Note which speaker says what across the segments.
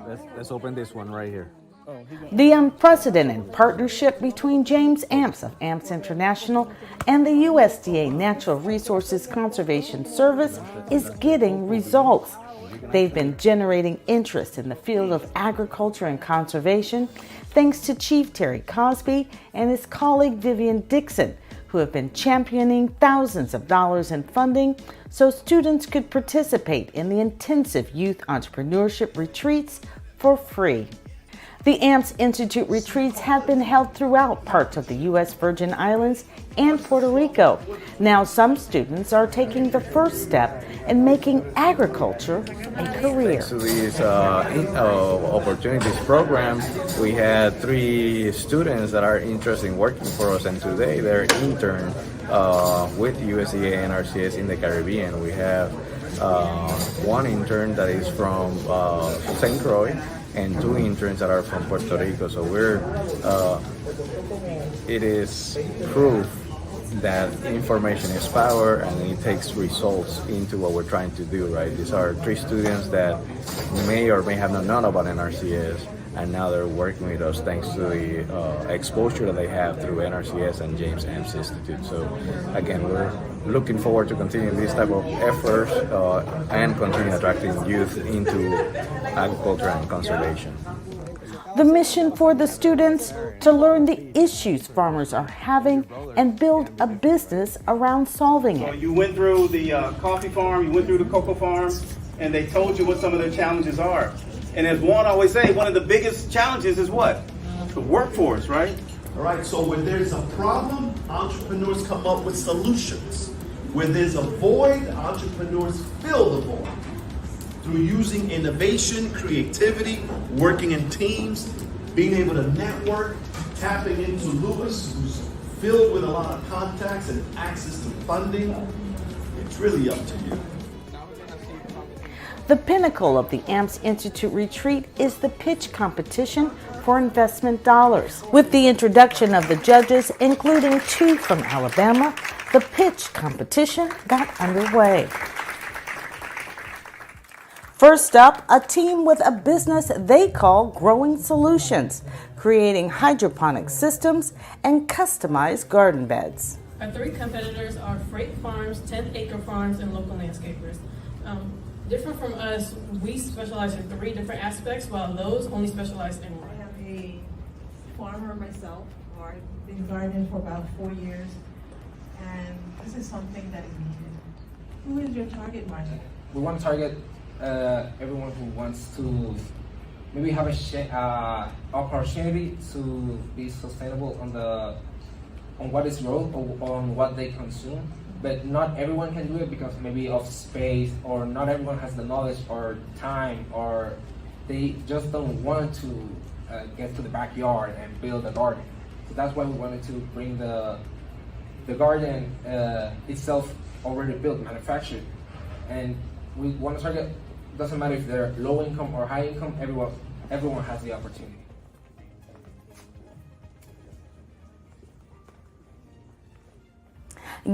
Speaker 1: Let's open this one right here.
Speaker 2: The unprecedented partnership between James Amps of Amps International and the USDA Natural Resources Conservation Service is getting results. They've been generating interest in the field of agriculture and conservation thanks to Chief Terry Cosby and his colleague Vivian Dixon, who have been championing thousands of dollars in funding so students could participate in the intensive youth entrepreneurship retreats for free. The AMPS Institute retreats have been held throughout parts of the U.S. Virgin Islands and Puerto Rico. Now some students are taking the first step in making agriculture a career.
Speaker 1: Thanks to these opportunities program, we had 3 students that are interested in working for us, and today they're intern with USDA and NRCS in the Caribbean. We have 1 intern that is from St. Croix, and 2 interns that are from Puerto Rico. So it is proof that information is power, and it takes results into what we're trying to do, right? These are 3 students that may or may have not known about NRCS, and now they're working with us thanks to the exposure that they have through NRCS and James Amps Institute. So again, we're looking forward to continuing this type of efforts and continue attracting youth into agriculture and conservation.
Speaker 2: The mission for the students to learn the issues farmers are having and build a business around solving it.
Speaker 3: So you went through the coffee farm, you went through the cocoa farm, and they told you what some of their challenges are. And as Juan always say, one of the biggest challenges is what? The workforce, right?
Speaker 4: All right, so when there's a problem, entrepreneurs come up with solutions. When there's a void, entrepreneurs fill the void. Through using innovation, creativity, working in teams, being able to network, tapping into Lewis, who's filled with a lot of contacts and access to funding. It's really up to you.
Speaker 2: The pinnacle of the AMPS Institute retreat is the pitch competition for investment dollars. With the introduction of the judges, including 2 from Alabama, the pitch competition got underway. First up, a team with a business they call Growing Solutions, creating hydroponic systems and customized garden beds.
Speaker 5: Our 3 competitors are freight farms, 10-acre farms, and local landscapers. Different from us, we specialize in 3 different aspects, while those only specialize in 1.
Speaker 6: I am a farmer myself. I've been gardening for about 4 years, and this is something that is needed. Who is your target market?
Speaker 7: We want to target everyone who wants to maybe have a opportunity to be sustainable on what is grown or on what they consume. But not everyone can do it because maybe of space, or not everyone has the knowledge or time, or they just don't want to get to the backyard and build a garden. So that's why we wanted to bring the garden itself already built, manufactured. And we want to target, doesn't matter if they're low income or high income, everyone has the opportunity.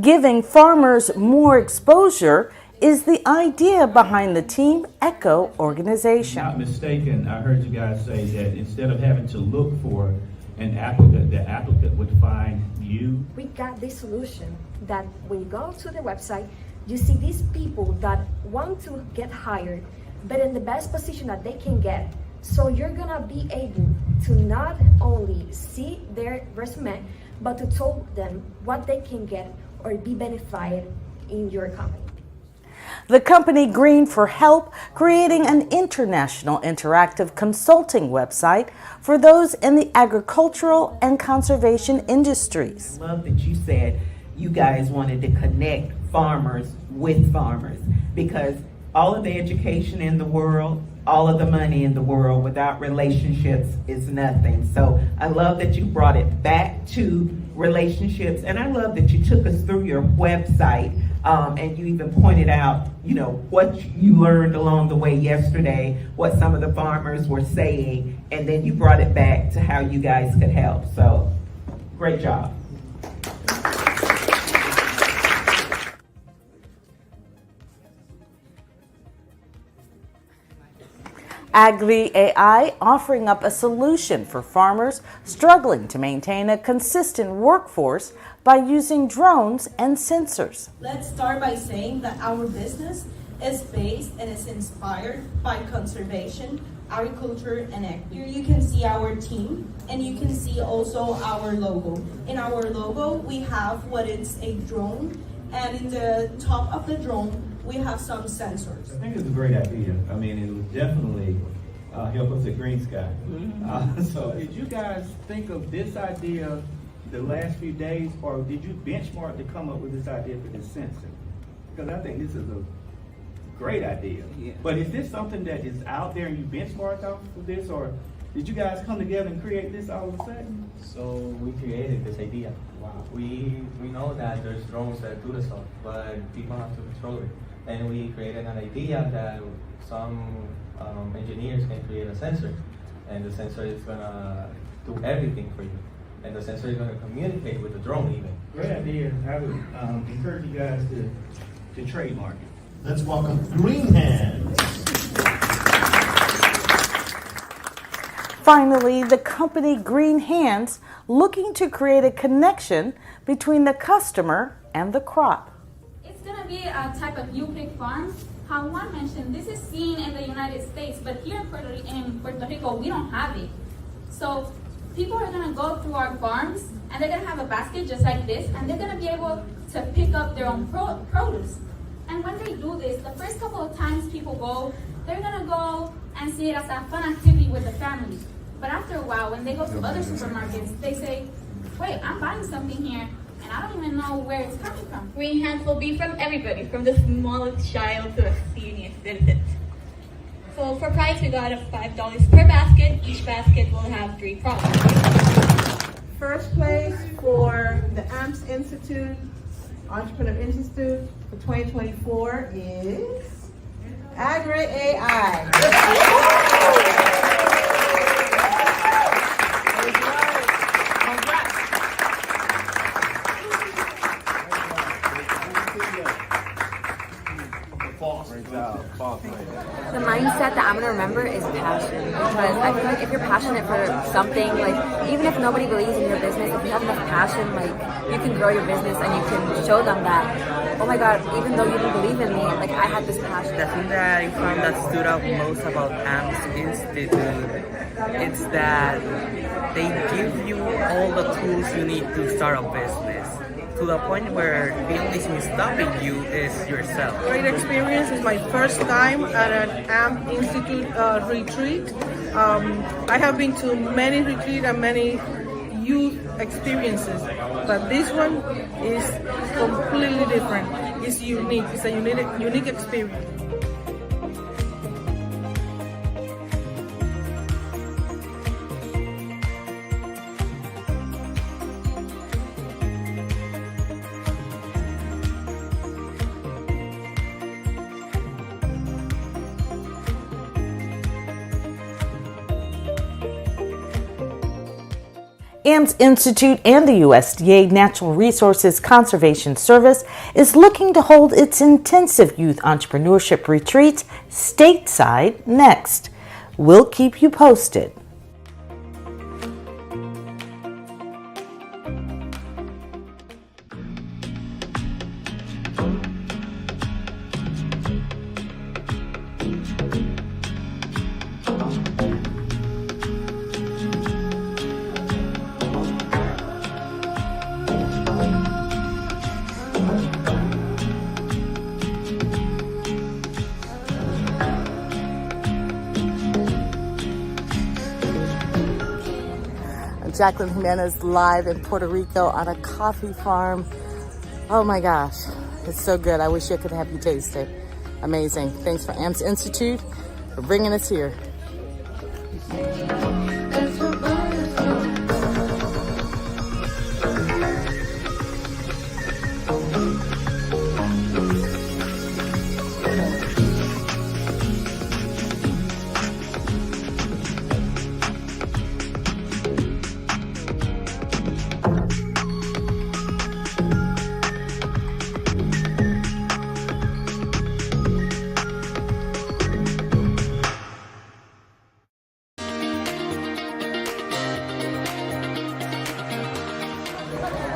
Speaker 2: Giving farmers more exposure is the idea behind the Team Echo organization.
Speaker 8: Not mistaken, I heard you guys say that instead of having to look for an applicant, the applicant would find you.
Speaker 9: We got this solution that when you go to the website, you see these people that want to get hired, but in the best position that they can get. So you're gonna be able to not only see their resume, but to tell them what they can get or be benefited in your company.
Speaker 2: The company Green for Help, creating an international interactive consulting website for those in the agricultural and conservation industries.
Speaker 10: I love that you said you guys wanted to connect farmers with farmers, because all of the education in the world, all of the money in the world, without relationships is nothing. So I love that you brought it back to relationships, and I love that you took us through your website, and you even pointed out, what you learned along the way yesterday, what some of the farmers were saying, and then you brought it back to how you guys could help. So great job.
Speaker 2: Agri AI offering up a solution for farmers struggling to maintain a consistent workforce by using drones and sensors.
Speaker 11: Let's start by saying that our business is based and is inspired by conservation, agriculture, and ag. Here you can see our team, and you can see also our logo. In our logo, we have what is a drone, and in the top of the drone, we have some sensors.
Speaker 8: I think it's a great idea. I mean, it would definitely help us at Green Sky. So did you guys think of this idea the last few days, or did you benchmark to come up with this idea for this sensor? Because I think this is a great idea. Yeah. But is this something that is out there and you benchmarked off of this, or did you guys come together and create this all of a sudden?
Speaker 12: So we created this idea. Wow. We know that there's drones that do the stuff, but people have to control it. And we created an idea that some engineers can create a sensor, and the sensor is gonna do everything for you. And the sensor is gonna communicate with the drone even.
Speaker 8: Great idea. I would encourage you guys to trademark it.
Speaker 4: Let's welcome Green Hands.
Speaker 2: Finally, the company Green Hands looking to create a connection between the customer and the crop.
Speaker 13: It's going to be a type of new pig farm. How Juan mentioned, this is seen in the United States, but here in Puerto Rico, we don't have it. So people are going to go through our farms, and they're going to have a basket just like this, and they're going to be able to pick up their own produce. And when they do this, the first couple of times people go, they're going to go and see it as a fun activity with the family. But after a while, when they go to other supermarkets, they say, wait, I'm buying something here, and I don't even know where it's coming from.
Speaker 14: Green Hands will be from everybody, from the smallest child to a senior citizen. So for price, we got a $5 per basket. Each basket will have 3 products.
Speaker 6: First place for the INTENSE Institute, Entrepreneur Institute for 2024 is Agri AI.
Speaker 15: The mindset that I'm going to remember is passion, because I feel like if you're passionate for something, like even if nobody believes in your business, if you have enough passion, like you can grow your business and you can show them that, oh my God, even though you didn't believe in me, like I had this passion.
Speaker 16: The thing that I found that stood out most about INTENSE Institute, it's that they give you all the tools you need to start a business, to the point where the only thing stopping you is yourself.
Speaker 17: Great experience. It's my first time at an INTENSE Institute retreat. I have been to many retreats and many youth experiences, but this one is completely different. It's unique. It's a unique experience.
Speaker 2: INTENSE Institute and the USDA Natural Resources Conservation Service is looking to hold its intensive youth entrepreneurship retreat stateside next. We'll keep you posted. Jacqueline Jimenez live in Puerto Rico on a coffee farm. Oh my gosh, it's so good. I wish I could have you taste it. Amazing. Thanks for INTENSE Institute for bringing us here.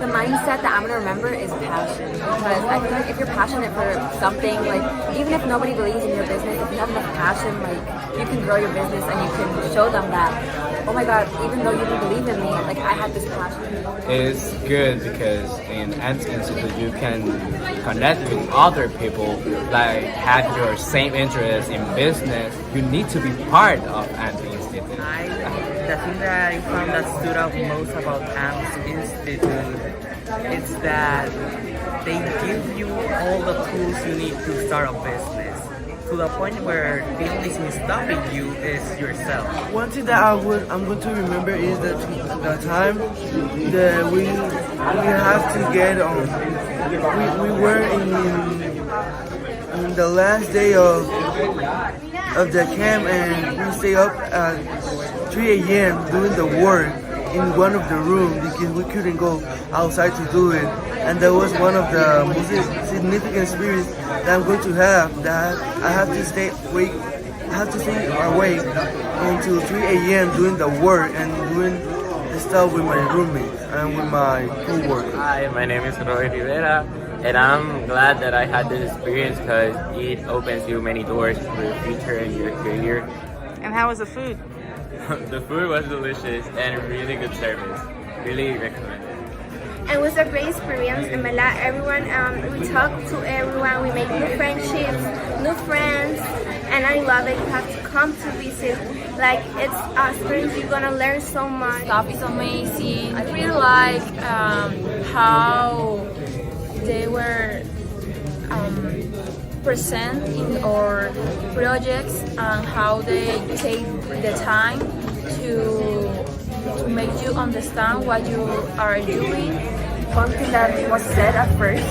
Speaker 15: The mindset that I'm gonna remember is passion, because I feel like if you're passionate for something, like even if nobody believes in your business, if you have enough passion, like you can grow your business and you can show them that, oh my God, even though you didn't believe in me, like I had this passion.
Speaker 18: It's good because in INTENSE Institute you can connect with other people that have your same interest in business. You need to be part of INTENSE Institute.
Speaker 16: The thing that I found that stood out most about INTENSE Institute is that they give you all the tools you need to start a business, to the point where the only thing stopping you is yourself.
Speaker 19: One thing that I'm going to remember is that the time that we have to get on. We were in the last day of the camp, and we stay up at 3 a.m. doing the work in one of the rooms because we couldn't go outside to do it. And that was one of the most significant experience that I'm going to have, that I have to stay awake until 3 a.m. doing the work and doing the stuff with my roommates and with my co-workers.
Speaker 20: Hi, my name is Roy Rivera, and I'm glad that I had this experience because it opens you many doors for your future and your career.
Speaker 2: And how was the food?
Speaker 20: The food was delicious and really good service. Really recommend it.
Speaker 21: It was a great experience, and everyone, we talked to everyone, we made new friendships, new friends, and I love it. You have to come to visit. Like, it's an experience, you're gonna learn so much.
Speaker 22: Stuff is amazing. I really like how they were presenting our projects and how they take the time to make you understand what you are doing.
Speaker 15: One thing that was said at first,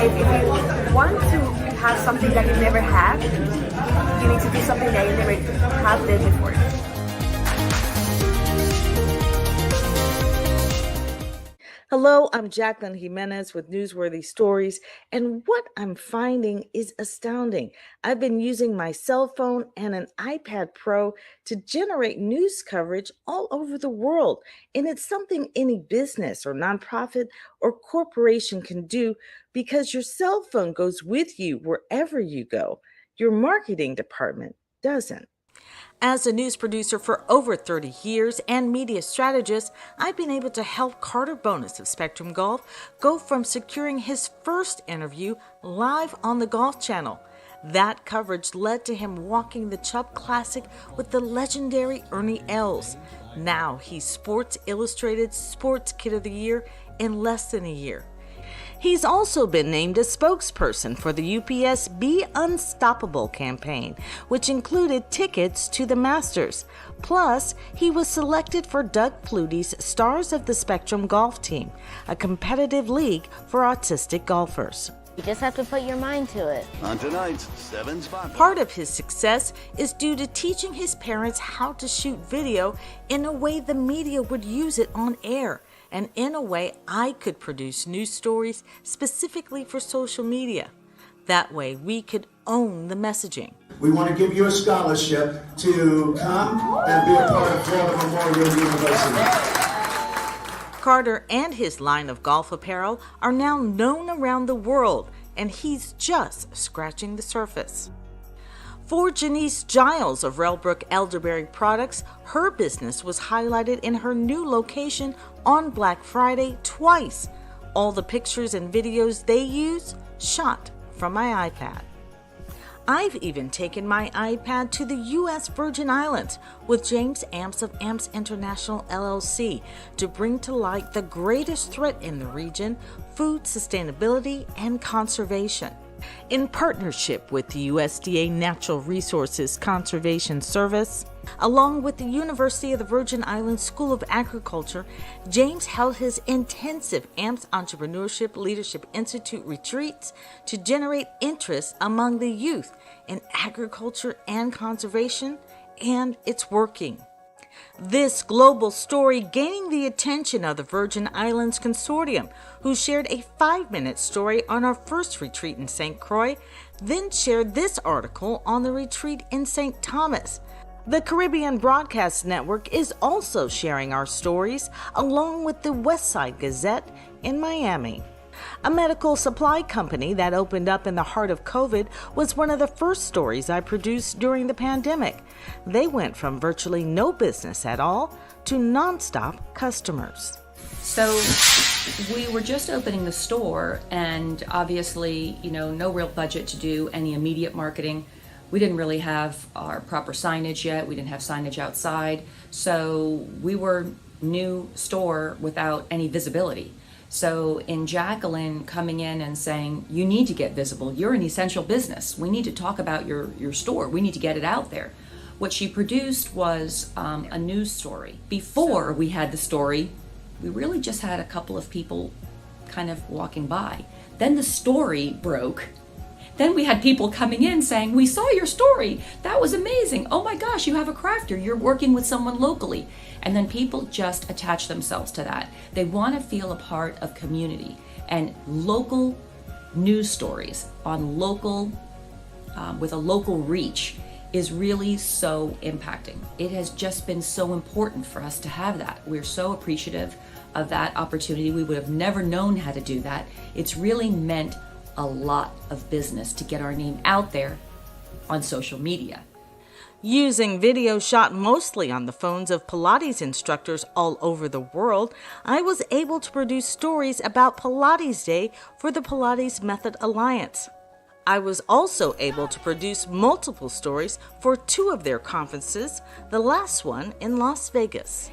Speaker 15: if you want to have something that you never had, you need to do something that you never have done before.
Speaker 2: Hello, I'm Jacqueline Jimenez with Newsworthy Stories, and what I'm finding is astounding. I've been using my cell phone and an iPad Pro to generate news coverage all over the world, and it's something any business or nonprofit or corporation can do because your cell phone goes with you wherever you go. Your marketing department doesn't. As a news producer for over 30 years and media strategist, I've been able to help Carter Bonus of Spectrum Golf go from securing his first interview live on the Golf Channel. That coverage led to him walking the Chubb Classic with the legendary Ernie Els. Now he's Sports Illustrated Sports Kid of the Year in less than a year. He's also been named a spokesperson for the UPS Be Unstoppable campaign, which included tickets to the Masters. Plus, he was selected for Doug Flutie's Stars of the Spectrum Golf Team, a competitive league for autistic golfers.
Speaker 23: You just have to put your mind to it.
Speaker 24: On tonight's 7 Spot.
Speaker 2: Part of his success is due to teaching his parents how to shoot video in a way the media would use it on air, and in a way I could produce news stories specifically for social media. That way we could own the messaging.
Speaker 25: We want to give you a scholarship to come and be a part of Florida Memorial University.
Speaker 2: Carter and his line of golf apparel are now known around the world, and he's just scratching the surface. For Janice Giles of Railbrook Elderberry Products, her business was highlighted in her new location on Black Friday twice. All the pictures and videos they use, shot from my iPad. I've even taken my iPad to the U.S. Virgin Islands with James Amps of Amps International LLC to bring to light the greatest threat in the region, food sustainability and conservation. In partnership with the USDA Natural Resources Conservation Service, along with the University of the Virgin Islands School of Agriculture, James held his intensive INTENSE Entrepreneurship Leadership Institute retreats to generate interest among the youth in agriculture and conservation, and it's working. This global story gaining the attention of the Virgin Islands Consortium, who shared a 5-minute story on our first retreat in St. Croix, then shared this article on the retreat in St. Thomas. The Caribbean Broadcast Network is also sharing our stories along with the Westside Gazette in Miami. A medical supply company that opened up in the heart of COVID was one of the first stories I produced during the pandemic. They went from virtually no business at all to nonstop customers.
Speaker 1: So we were just opening the store, and obviously, no real budget to do any immediate marketing. We didn't really have our proper signage yet. We didn't have signage outside. So we were new store without any visibility. So in Jacqueline coming in and saying, you need to get visible, you're an essential business. We need to talk about your store. We need to get it out there. What she produced was a news story. Before we had the story, we really just had a couple of people kind of walking by. Then the story broke. Then we had people coming in saying, we saw your story. That was amazing. Oh my gosh, you have a crafter. You're working with someone locally. And then people just attach themselves to that. They want to feel a part of community. And local news stories on local, with a local reach is really so impacting. It has just been so important for us to have that. We're so appreciative of that opportunity. We would have never known how to do that. It's really meant a lot of business to get our name out there on social media.
Speaker 2: Using video shot mostly on the phones of Pilates instructors all over the world, I was able to produce stories about Pilates Day for the Pilates Method Alliance. I was also able to produce multiple stories for 2 of their conferences, the last one in Las Vegas.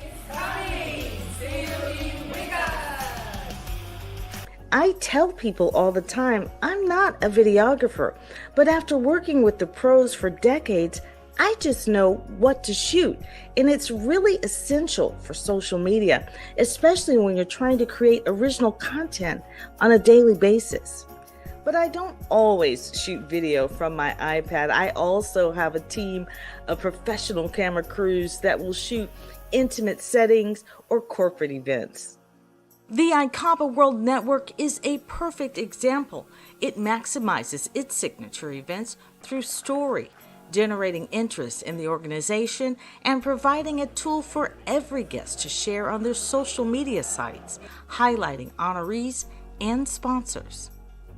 Speaker 2: I tell people all the time, I'm not a videographer, but after working with the pros for decades, I just know what to shoot, and it's really essential for social media, especially when you're trying to create original content on a daily basis. But I don't always shoot video from my iPad. I also have a team of professional camera crews that will shoot intimate settings or corporate events. The ICAPA World Network is a perfect example. It maximizes its signature events through story, generating interest in the organization and providing a tool for every guest to share on their social media sites, highlighting honorees and sponsors.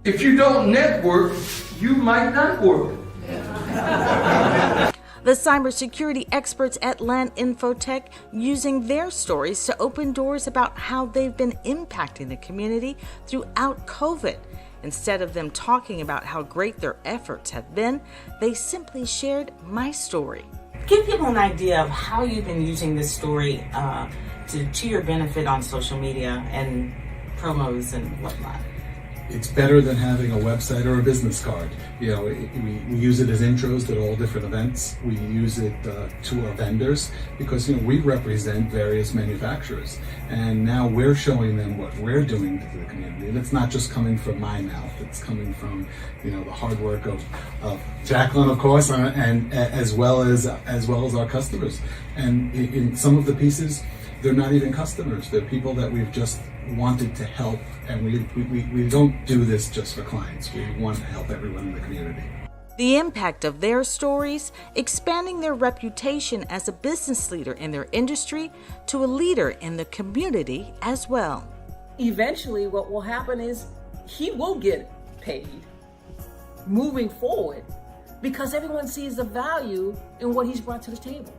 Speaker 3: If you don't network, you might not work.
Speaker 2: The cybersecurity experts at Land Infotech using their stories to open doors about how they've been impacting the community throughout COVID. Instead of them talking about how great their efforts have been, they simply shared my story.
Speaker 5: Give people an idea of how you've been using this story to your benefit on social media and promos and whatnot.
Speaker 7: It's better than having a website or a business card. We use it as intros to all different events. We use it to our vendors because we represent various manufacturers, and now we're showing them what we're doing to the community. And it's not just coming from my mouth; it's coming from the hard work of Jacqueline, of course, and as well as our customers. And in some of the pieces, they're not even customers; they're people that we've just wanted to help, and we don't do this just for clients. We want to help everyone in the community.
Speaker 2: The impact of their stories, expanding their reputation as a business leader in their industry to a leader in the community as well.
Speaker 9: Eventually what will happen is he will get paid moving forward because everyone sees the value in what he's brought to the table.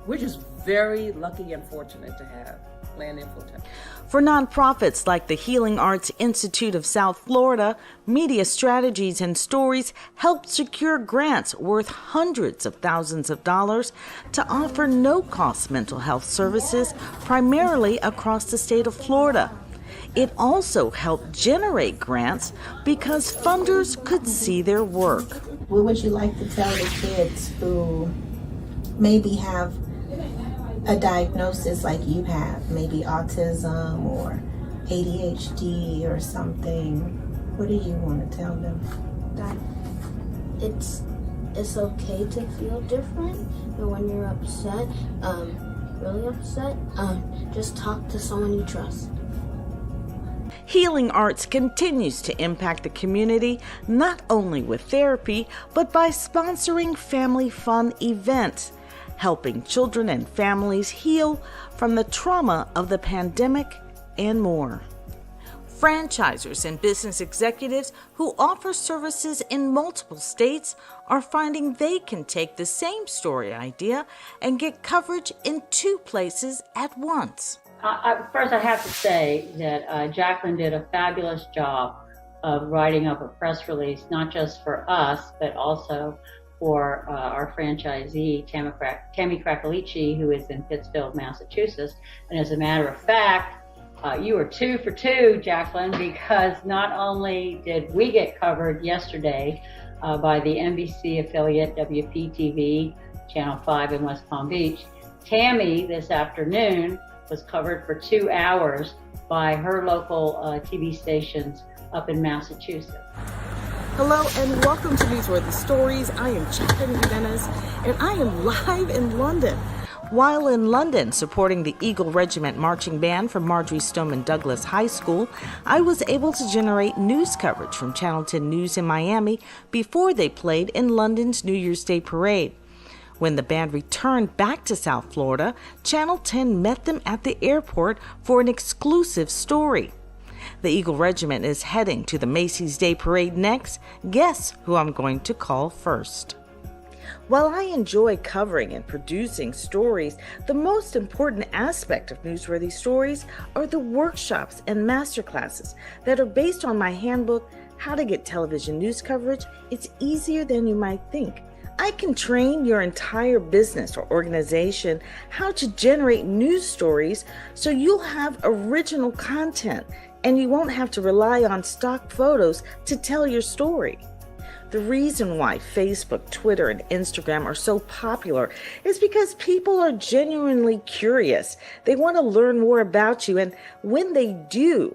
Speaker 9: We're just very lucky and fortunate to have Land Infotech.
Speaker 2: For nonprofits like the Healing Arts Institute of South Florida, Media Strategies and Stories helped secure grants worth hundreds of thousands of dollars to offer no-cost mental health services primarily across the state of Florida. It also helped generate grants because funders could see their work.
Speaker 26: What would you like to tell the kids who maybe have a diagnosis like you have, maybe autism or ADHD or something? What do you want to tell them?
Speaker 23: That it's okay to feel different, and when you're upset, really upset, just talk to someone you trust.
Speaker 2: Healing Arts continues to impact the community not only with therapy, but by sponsoring family fun events. helping children and families heal from the trauma of the pandemic, and more. Franchisors and business executives who offer services in multiple states are finding they can take the same story idea and get coverage in 2 places at once.
Speaker 4: First, I have to say that Jacqueline did a fabulous job of writing up a press release, not just for us, but also for our franchisee, Tammy Krakalici, who is in Pittsfield, Massachusetts. And as a matter of fact, you were 2 for 2, Jacqueline, because not only did we get covered yesterday by the NBC affiliate WPTV, Channel 5 in West Palm Beach, Tammy this afternoon was covered for 2 hours by her local TV stations up in Massachusetts.
Speaker 2: Hello and welcome to Newsworthy Stories. I am Jacqueline Jimenez and I am live in London. While in London supporting the Eagle Regiment Marching Band from Marjorie Stoneman Douglas High School, I was able to generate news coverage from Channel 10 News in Miami before they played in London's New Year's Day parade. When the band returned back to South Florida, Channel 10 met them at the airport for an exclusive story. The Eagle Regiment is heading to the Macy's Day Parade next. Guess who I'm going to call first? While I enjoy covering and producing stories, the most important aspect of Newsworthy Stories are the workshops and masterclasses that are based on my handbook, How to Get Television News Coverage. It's easier than you might think. I can train your entire business or organization how to generate news stories so you'll have original content and you won't have to rely on stock photos to tell your story. The reason why Facebook, Twitter, and Instagram are so popular is because people are genuinely curious. They want to learn more about you, and when they do,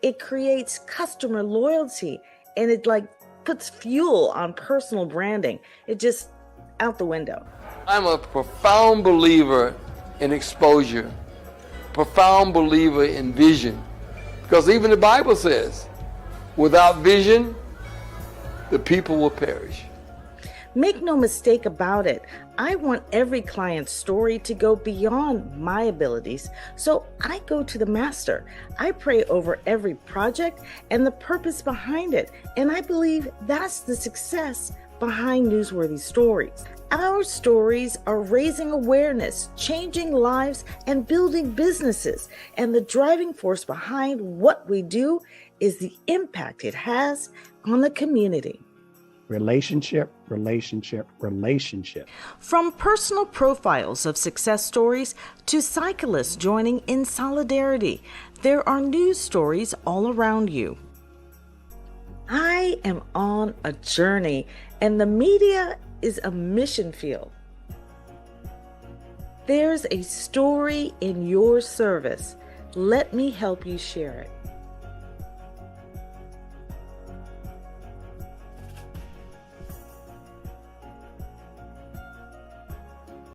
Speaker 2: it creates customer loyalty and it puts fuel on personal branding. It just out the window.
Speaker 3: I'm a profound believer in exposure, profound believer in vision, because even the Bible says, without vision, the people will perish.
Speaker 2: Make no mistake about it, I want every client's story to go beyond my abilities, so I go to the master. I pray over every project and the purpose behind it, and I believe that's the success behind Newsworthy Stories. Our stories are raising awareness, changing lives, and building businesses, and the driving force behind what we do is the impact it has on the community.
Speaker 8: Relationship, relationship, relationship.
Speaker 2: From personal profiles of success stories to cyclists joining in solidarity, there are news stories all around you. I am on a journey, and the media is a mission field. There's a story in your service. Let me help you share it.